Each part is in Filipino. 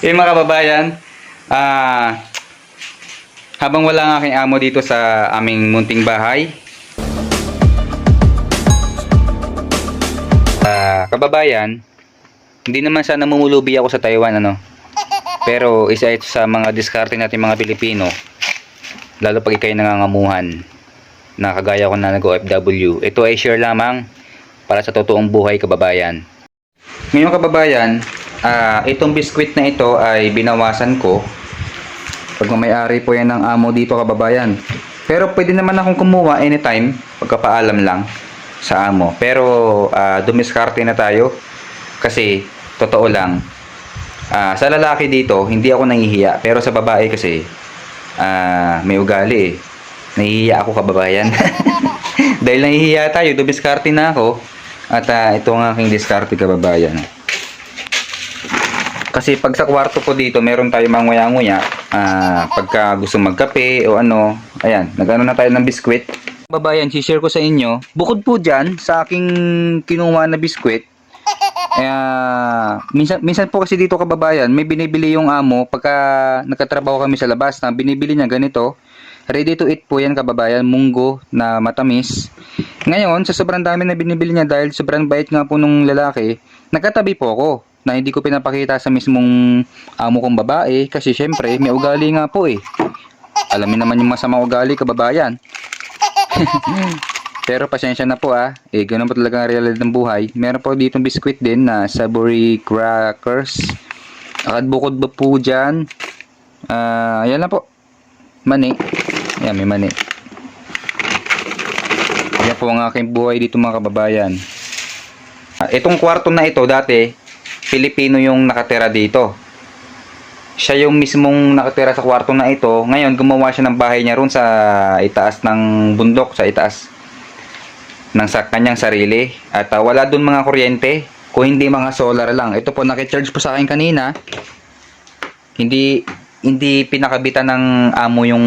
Mga kababayan, habang wala ang aking amo dito sa aming munting bahay, kababayan, hindi naman sana namumulubi ako sa Taiwan, ano. Pero isa ito sa mga diskarte natin mga Pilipino, lalo pag ikay nangangamuhan, na kagaya ko na nag-OFW. Ito ay share lamang para sa totoong buhay, kababayan. Ngayon kababayan, itong biskwit na ito ay binawasan ko. Pagmamayari po yan ng amo dito, kababayan. Pero pwede naman akong kumuha anytime, pagkapaalam lang sa amo. Pero dumiskarte na tayo kasi totoo lang, sa lalaki dito hindi ako nangihiya, pero sa babae kasi may ugali eh. Nahihiya ako, kababayan. Dahil nahihiya tayo, dumiskarte na ako. At ito ang aking diskarte, kababayan. Kasi pag sa kwarto ko dito, meron tayo mga nguya-nguya. Pagka gusto magkape o ano, ayan, nag-ano na tayo ng biskwit. Kababayan, share ko sa inyo. Bukod po dyan, sa aking kinuha na biskwit, minsan po kasi dito, kababayan, may binibili yung amo pagka nagkatrabaho kami sa labas, na binibili niya ganito. Ready to eat po yan, kababayan, munggo na matamis. Ngayon, sa sobrang dami na binibili niya, dahil sobrang bait nga po nung lalaki, nagkatabi po ako na hindi ko pinapakita sa mismong amo kong babae, kasi syempre may ugali nga po eh. Alamin naman yung masamang ugali, kababayan. Pero pasensya na po ganun po talaga ang realidad ng buhay. Meron po dito biskwit din na Savory Crackers. Akad bukod ba po dyan, ayan na po, mani. Ayan, may mani. Ayan po ang aking buhay dito, mga kababayan. Itong kwarto na ito, dati Pilipino yung nakatira dito. Siya yung mismong nakatira sa kwarto na ito. Ngayon gumawa siya ng bahay niya ron sa itaas ng bundok, sa itaas ng kanyang sarili. At wala dun mga kuryente, kung hindi mga solar lang. Ito po, nakicharge po sa akin kanina. Hindi pinakabitan ng amo yung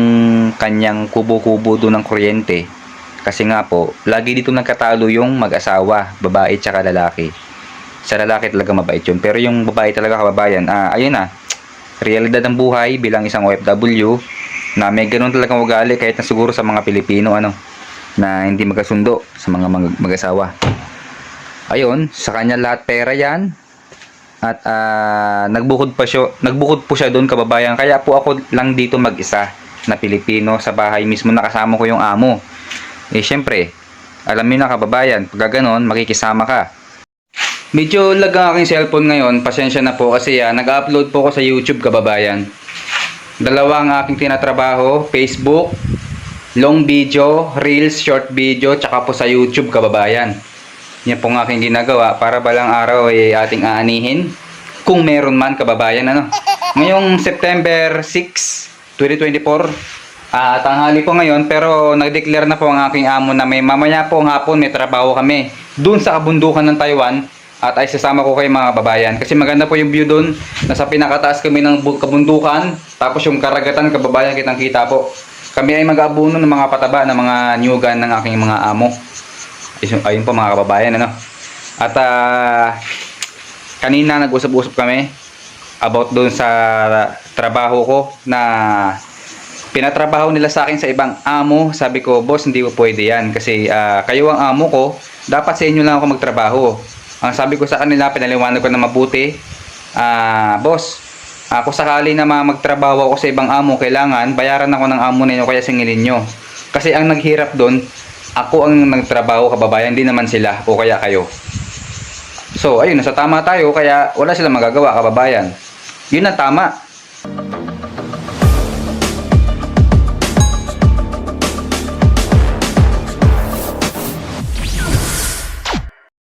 kanyang kubo-kubo doon ng kuryente. Kasi nga po, lagi dito nagkatalo yung mag-asawa, babae tsaka lalaki. Sa lalaki talaga mabait yun. Pero yung babae talaga, kababayan, ayun na, realidad ng buhay bilang isang OFW, na may ganun talagang ugali kahit na siguro sa mga Pilipino, na hindi magkasundo sa mga mag-asawa. Ayun, sa kanya lahat pera yan. At nagbukod po siya doon, kababayan. Kaya po ako lang dito mag-isa na Pilipino sa bahay mismo, nakasama ko yung amo. Syempre, alam niyo na, kababayan, pag gano'n, makikisama ka. Medyo lag ang aking cellphone ngayon, pasensya na po kasi nag-upload po ako sa YouTube, kababayan. Dalawa ang aking tinatrabaho, Facebook, long video, reels, short video, tsaka po sa YouTube, kababayan. Yan po ang aking ginagawa para balang araw ay ating aanihin, kung meron man, kababayan. Ngayong September 6, 2024, tanghali po ngayon, pero nag-declare na po ang aking amo na may mamaya po hapon may trabaho kami dun sa kabundukan ng Taiwan, at ay sasama ko kayo, mga kababayan, kasi maganda po yung view dun. Nasa pinakataas kami ng kabundukan, tapos yung karagatan, kababayan, kitang kita po. Kami ay mag-aabuno ng mga pataba, ng mga nyugan ng aking mga amo. Ayun po, mga kababayan, At kanina nag-usap-usap kami about doon sa trabaho ko, na pinatrabaho nila sa akin sa ibang amo. Sabi ko, boss, hindi po pwede yan, kasi kayo ang amo ko, dapat sa inyo lang ako magtrabaho. Ang sabi ko sa kanila, pinaliwanag ko na mabuti, boss, kung sakali na magtrabaho ako sa ibang amo, kailangan bayaran ako ng amo ninyo, kaya singilin nyo. Kasi ang naghirap doon, ako ang nagtrabaho, kababayan, hindi naman sila o kaya kayo. So ayun, nasa tama tayo, kaya wala silang magagawa, kababayan. Yun ang tama.